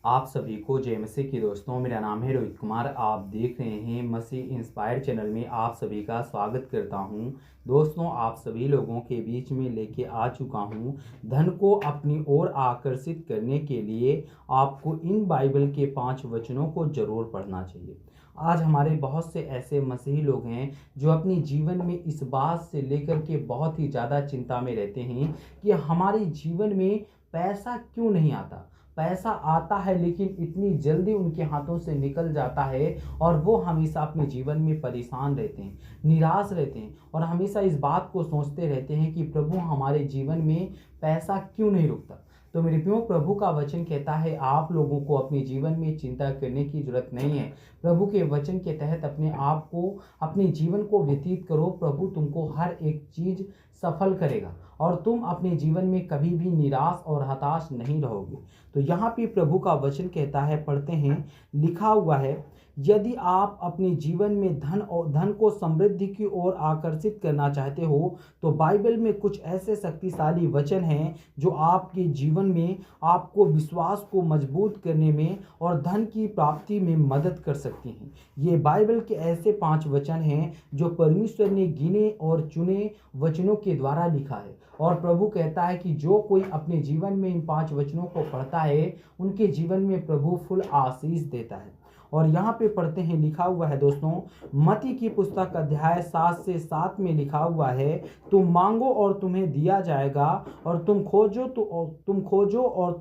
आप सभी को जय मसीह की दोस्तों। मेरा नाम है रोहित कुमार। आप देख रहे हैं मसीह इंस्पायर चैनल में आप सभी का स्वागत करता हूं। दोस्तों, आप सभी लोगों के बीच में लेके आ चुका हूं। धन को अपनी ओर आकर्षित करने के लिए आपको इन बाइबल के 5 वचनों को जरूर पढ़ना चाहिए। आज हमारे बहुत से ऐसे मसीही लोग हैं जो अपने जीवन में इस बात से लेकर के बहुत ही ज़्यादा चिंता में रहते हैं कि हमारे जीवन में पैसा क्यों नहीं आता। पैसा आता है लेकिन इतनी जल्दी उनके हाथों से निकल जाता है और वो हमेशा अपने जीवन में परेशान रहते हैं, निराश रहते हैं और हमेशा इस बात को सोचते रहते हैं कि प्रभु हमारे जीवन में पैसा क्यों नहीं रुकता। तो मेरे प्रियो, प्रभु का वचन कहता है आप लोगों को अपने जीवन में चिंता करने की जरूरत नहीं है। प्रभु के वचन के तहत अपने आप को, अपने जीवन को व्यतीत करो। प्रभु तुमको हर एक चीज सफल करेगा और तुम अपने जीवन में कभी भी निराश और हताश नहीं रहोगे। तो यहाँ पे प्रभु का वचन कहता है, पढ़ते हैं, लिखा हुआ है, यदि आप अपने जीवन में धन को समृद्धि की ओर आकर्षित करना चाहते हो तो बाइबल में कुछ ऐसे शक्तिशाली वचन हैं जो आपके जीवन में आपको विश्वास को मजबूत करने में और धन की प्राप्ति में मदद कर सकती हैं। ये बाइबल के ऐसे 5 वचन हैं जो परमेश्वर ने गिने और चुने वचनों के द्वारा लिखा है। और प्रभु कहता है कि जो कोई अपने जीवन में इन 5 वचनों को पढ़ता है उनके जीवन में प्रभु फुल आशीष देता है। और यहाँ पे पढ़ते हैं, लिखा हुआ है दोस्तों, मत्ती की पुस्तक अध्याय 7 से 7 में लिखा हुआ है, तुम मांगो और तुम्हें दिया जाएगा और तुम खोजो और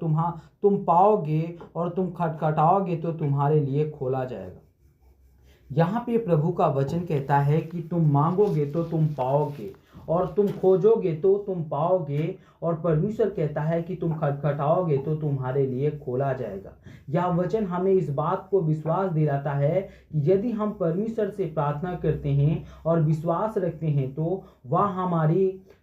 तुम पाओगे और तुम खटखटाओगे तो तुम्हारे लिए खोला जाएगा। यहाँ पे प्रभु का वचन कहता है कि तुम मांगोगे तो तुम पाओगे और तुम खोजोगे तो तुम पाओगे, और परमेश्वर कहता है कि तुम खटखटाओगे तो तुम्हारे लिए खोला जाएगा। यह वचन हमें इस बात को विश्वास दिलाता है कि यदि हम परमेश्वर से प्रार्थना करते हैं और विश्वास रखते हैं तो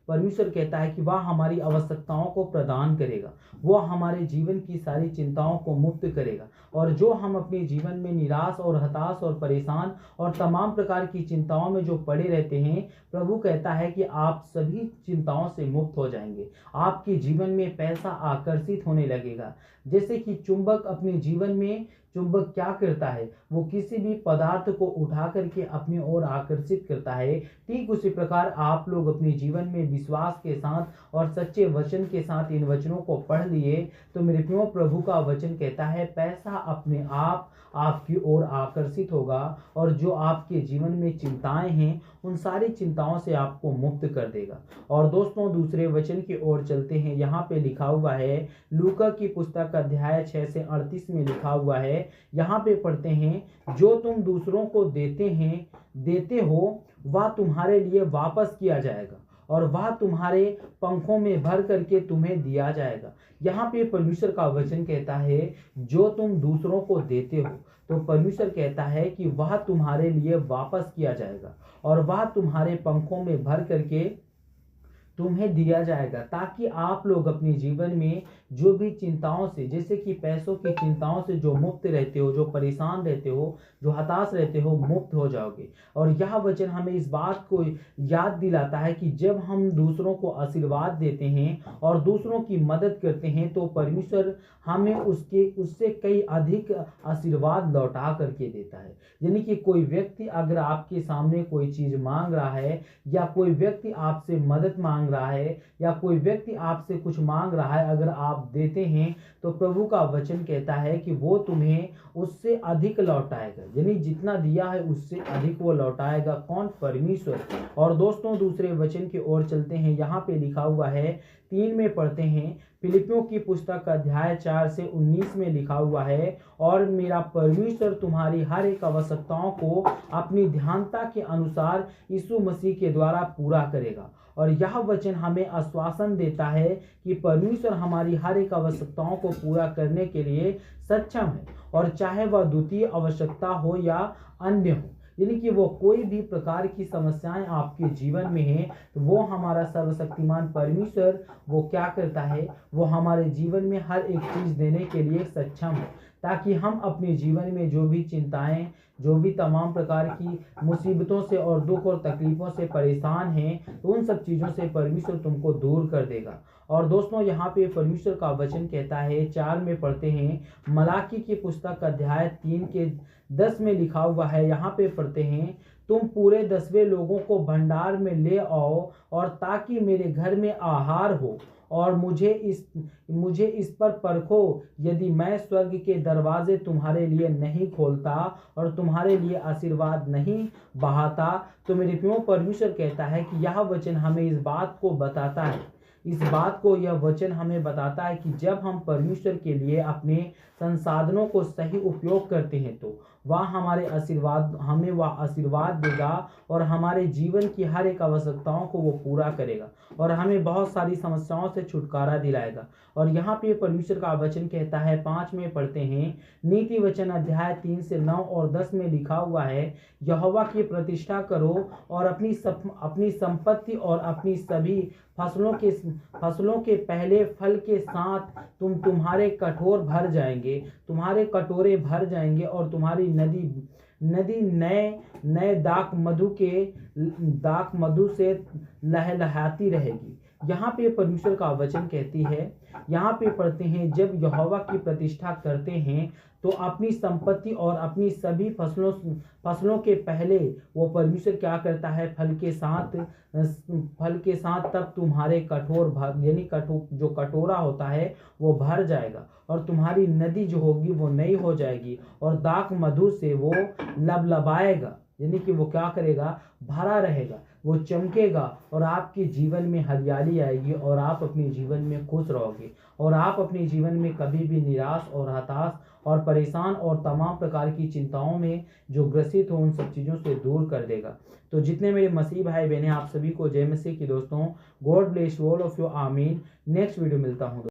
परमेश्वर कहता है कि वह हमारी आवश्यकताओं को प्रदान करेगा, वह हमारे जीवन की सारी चिंताओं को मुक्त करेगा। और जो हम अपने जीवन में निराश और हताश और परेशान और तमाम प्रकार की चिंताओं में जो पड़े रहते हैं, प्रभु कहता है कि आप सभी चिंताओं से मुक्त हो जाएंगे। आपके जीवन में पैसा आकर्षित होने लगेगा। जैसे कि चुंबक अपने जीवन में, चुंबक क्या करता है, वो किसी भी पदार्थ को उठा करके अपनी ओर आकर्षित करता है। ठीक उसी प्रकार आप लोग अपने जीवन में विश्वास के साथ और सच्चे वचन के साथ इन वचनों को पढ़ लिए तो मेरे प्रियो, प्रभु का वचन कहता है पैसा अपने आप आपकी ओर आकर्षित होगा और जो आपके जीवन में चिंताएं हैं उन सारी चिंताओं से आपको मुक्त कर देगा। और दोस्तों, दूसरे वचन की ओर चलते हैं। यहाँ पे लिखा हुआ है, लूका की पुस्तक अध्याय 6 से 38 में लिखा हुआ है, यहाँ पे पढ़ते हैं, जो तुम दूसरों को देते हो वह तुम्हारे लिए वापस किया जाएगा और वह तुम्हारे पंखों में भर करके तुम्हें दिया जाएगा। यहाँ पे परमेश्वर का वचन कहता है जो तुम दूसरों को देते हो तो परमेश्वर कहता है कि वह तुम्हारे लिए वापस किया जाएगा और वह तुम्हारे पंखों में भर करके तुम्हें दिया जाएगा, ताकि आप लोग अपने जीवन में जो भी चिंताओं से, जैसे कि पैसों की चिंताओं से जो मुक्त रहते हो, जो परेशान रहते हो, जो हताश रहते हो, मुक्त हो जाओगे। और यह वचन हमें इस बात को याद दिलाता है कि जब हम दूसरों को आशीर्वाद देते हैं और दूसरों की मदद करते हैं तो परमेश्वर हमें उससे कई अधिक आशीर्वाद लौटा करके देता है। यानी कि कोई व्यक्ति अगर आपके सामने कोई चीज मांग रहा है या कोई व्यक्ति आपसे मदद मांग रहा है या कोई व्यक्ति आपसे कुछ मांग रहा है, अगर आप देते हैं तो प्रभु का वचन कहता है कि वो तुम्हें उससे अधिक लौटाएगा। यानी जितना दिया है उससे अधिक वो लौटाएगा। कौन? परमेश्वर। और दोस्तों, दूसरे वचन की ओर चलते हैं। यहाँ पे लिखा हुआ है, 3 में पढ़ते हैं, फिलिपियों की पुस्तक अध्याय 4 से 19 में लिखा हुआ है, और मेरा परमेश्वर तुम्हारी हर एक आवश्यकताओं को अपनी ध्यानता के अनुसार यीशु मसीह के द्वारा पूरा करेगा। और यह वचन हमें आश्वासन देता है कि परमेश्वर हमारी हर एक आवश्यकताओं को पूरा करने के लिए सक्षम है, और चाहे वह द्वितीय आवश्यकता हो या अन्य हो। यानी कि वो कोई भी प्रकार की समस्याएं आपके जीवन में है तो वो हमारा सर्वशक्तिमान परमेश्वर वो क्या करता है, वो हमारे जीवन में हर एक चीज देने के लिए सक्षम है, ताकि हम अपने जीवन में जो भी चिंताएं, जो भी तमाम प्रकार की मुसीबतों से और दुख और तकलीफों से परेशान हैं तो उन सब चीज़ों से परमेश्वर तुमको दूर कर देगा। और दोस्तों यहाँ पे परमेश्वर का वचन कहता है 4 में पढ़ते हैं, मलाकी की पुस्तक अध्याय 3 के 10 में लिखा हुआ है। यहाँ पे पढ़ते हैं, तुम पूरे 10वें लोगों को भंडार में ले आओ और ताकि मेरे घर में आहार हो, और मुझे इस पर परखो, यदि मैं स्वर्ग के दरवाजे तुम्हारे लिए नहीं खोलता और तुम्हारे लिए आशीर्वाद नहीं बहाता। तो मेरे प्रियो परमेश्वर कहता है कि यह वचन हमें इस बात को बताता है, यह वचन हमें बताता है कि जब हम परमेश्वर के लिए अपने संसाधनों को सही उपयोग करते हैं तो हमें वह आशीर्वाद देगा और हमारे जीवन की हर एक आवश्यकताओं को वो पूरा करेगा और हमें बहुत सारी समस्याओं से छुटकारा दिलाएगा। और यहाँ पे परमेश्वर का वचन कहता है 5 में पढ़ते हैं, नीति वचन अध्याय 3 से 9 और 10 में लिखा हुआ है, यहोवा की प्रतिष्ठा करो और अपनी संपत्ति और अपनी सभी फसलों के पहले फल के साथ तुम्हारे कटोरे भर जाएंगे और तुम्हारी नदी नए दाक मधु से लहलहाती रहेगी। यहाँ पे परमेश्वर का वचन कहती है, यहाँ पे पढ़ते हैं, जब यहोवा की प्रतिष्ठा करते हैं तो अपनी संपत्ति और अपनी सभी फसलों के पहले वो परमेश्वर क्या करता है, फल के साथ तब तुम्हारे जो कटोरा होता है वो भर जाएगा और तुम्हारी नदी जो होगी वो नई हो जाएगी और दाक मधु से वो लबलबाएगा, यानी कि वो क्या करेगा, भरा रहेगा, वो चमकेगा और आपके जीवन में हरियाली आएगी और आप अपने जीवन में खुश रहोगे और आप अपने जीवन में कभी भी निराश और हताश और परेशान और तमाम प्रकार की चिंताओं में जो ग्रसित हो उन सब चीज़ों से दूर कर देगा। तो जितने मेरे मसीह भाई बहन आप सभी को जय मसीह की दोस्तों, God bless all of you, आमीन। नेक्स्ट वीडियो मिलता हूँ।